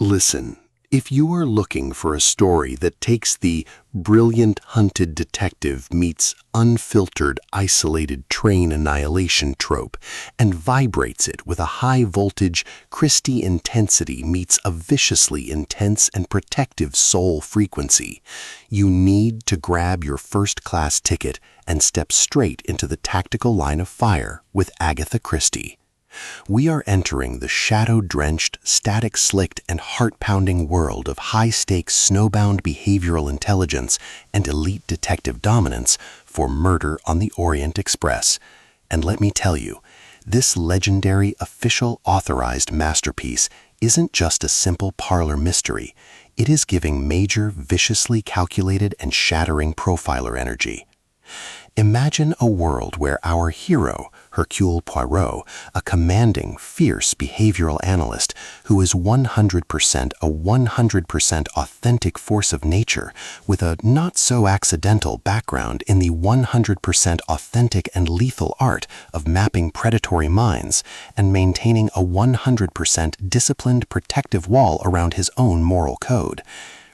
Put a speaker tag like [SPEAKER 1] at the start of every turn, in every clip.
[SPEAKER 1] Listen, if you are looking for a story that takes the brilliant hunted detective meets unfiltered isolated train annihilation trope and vibrates it with a high-voltage Christie intensity meets a viciously intense and protective soul frequency, you need to grab your first-class ticket and step straight into the tactical line of fire with Agatha Christie. We are entering the shadow-drenched, static-slicked, and heart-pounding world of high-stakes snowbound behavioral intelligence and elite detective dominance for Murder on the Orient Express. And let me tell you, this legendary official authorized masterpiece isn't just a simple parlor mystery. It is giving major, viciously calculated and shattering profiler energy. Imagine a world where our hero, Hercule Poirot, a commanding, fierce behavioral analyst who is 100% a 100% authentic force of nature with a not-so-accidental background in the 100% authentic and lethal art of mapping predatory minds and maintaining a 100% disciplined protective wall around his own moral code,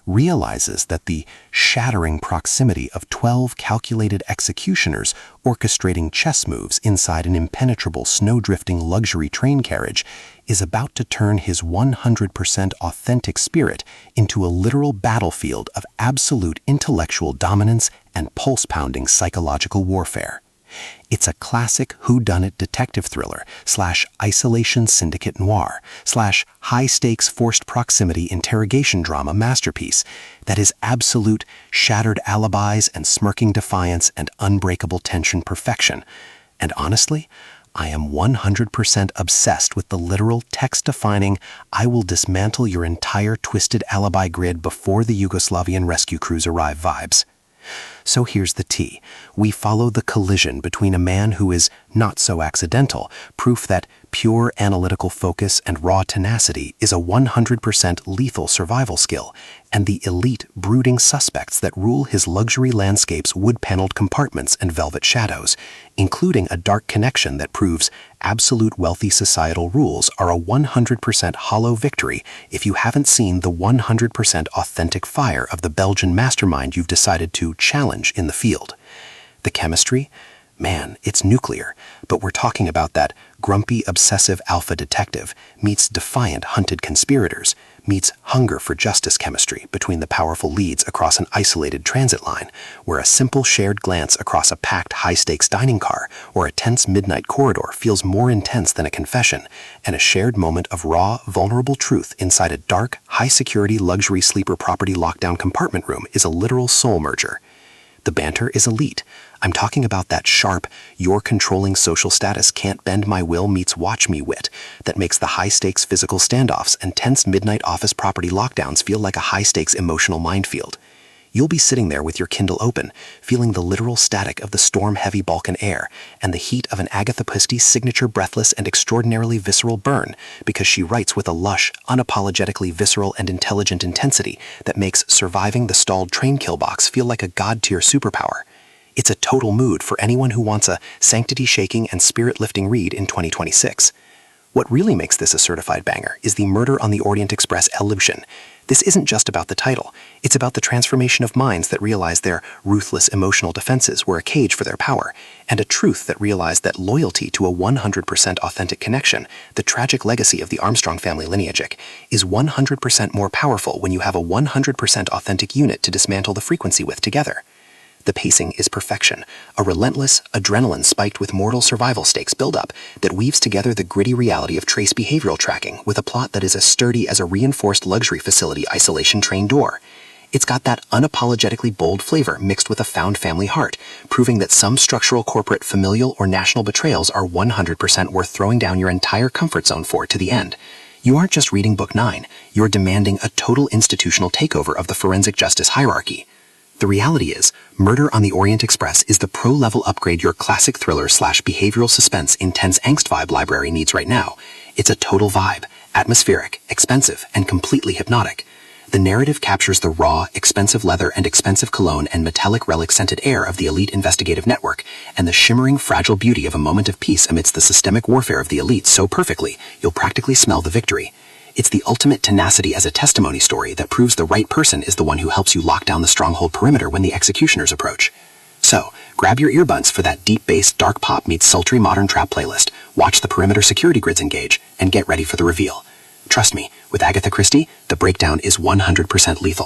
[SPEAKER 1] realizes that the shattering proximity of 12 calculated executioners orchestrating chess moves inside an impenetrable snowdrifting luxury train carriage is about to turn his 100% authentic spirit into a literal battlefield of absolute intellectual dominance and pulse-pounding psychological warfare. It's a classic whodunit detective thriller / isolation syndicate noir / high-stakes forced proximity interrogation drama masterpiece that is absolute shattered alibis and smirking defiance and unbreakable tension perfection. And honestly, I am 100% obsessed with the literal text-defining "I will dismantle your entire twisted alibi grid before the Yugoslavian rescue crews arrive" vibes. So here's the tea. We follow the collision between a man who is not so accidental, proof that pure analytical focus and raw tenacity is a 100% lethal survival skill, and the elite, brooding suspects that rule his luxury landscape's wood-paneled compartments and velvet shadows, including a dark connection that proves absolute wealthy societal rules are a 100% hollow victory if you haven't seen the 100% authentic fire of the Belgian mastermind you've decided to challenge in the field. The chemistry? Man, it's nuclear, but we're talking about that grumpy, obsessive alpha detective meets defiant hunted conspirators, meets hunger for justice chemistry between the powerful leads across an isolated transit line, where a simple shared glance across a packed high-stakes dining car or a tense midnight corridor feels more intense than a confession, and a shared moment of raw, vulnerable truth inside a dark, high-security luxury sleeper property lockdown compartment room is a literal soul merger. The banter is elite. I'm talking about that sharp, your controlling social status can't bend my will meets watch me wit that makes the high-stakes physical standoffs and tense midnight office property lockdowns feel like a high-stakes emotional minefield. You'll be sitting there with your Kindle open, feeling the literal static of the storm-heavy Balkan air and the heat of an Agatha Christie's signature breathless and extraordinarily visceral burn, because she writes with a lush, unapologetically visceral and intelligent intensity that makes surviving the stalled train kill box feel like a god-tier superpower. It's a total mood for anyone who wants a sanctity-shaking and spirit-lifting read in 2026. What really makes this a certified banger is the Murder on the Orient Express elution. This isn't just about the title. It's about the transformation of minds that realize their ruthless emotional defenses were a cage for their power, and a truth that realized that loyalty to a 100% authentic connection, the tragic legacy of the Armstrong family lineage, is 100% more powerful when you have a 100% authentic unit to dismantle the frequency with together. The pacing is perfection, a relentless, adrenaline-spiked with mortal survival stakes build-up that weaves together the gritty reality of trace behavioral tracking with a plot that is as sturdy as a reinforced luxury facility isolation train door. It's got that unapologetically bold flavor mixed with a found family heart, proving that some structural corporate, familial, or national betrayals are 100% worth throwing down your entire comfort zone for to the end. You aren't just reading Book 9, you're demanding a total institutional takeover of the forensic justice hierarchy. The reality is, Murder on the Orient Express is the pro-level upgrade your classic thriller / behavioral suspense intense angst vibe library needs right now. It's a total vibe, atmospheric, expensive, and completely hypnotic. The narrative captures the raw, expensive leather and expensive cologne and metallic relic-scented air of the elite investigative network, and the shimmering, fragile beauty of a moment of peace amidst the systemic warfare of the elite so perfectly, you'll practically smell the victory.
[SPEAKER 2] It's the ultimate tenacity as a testimony story that proves the right person is the one who helps you lock down the stronghold perimeter when the executioners approach. So, grab your earbuds for that deep bass dark pop meets sultry modern trap playlist, watch the perimeter security grids engage, and get ready for the reveal. Trust me, with Agatha Christie, the breakdown is 100% lethal.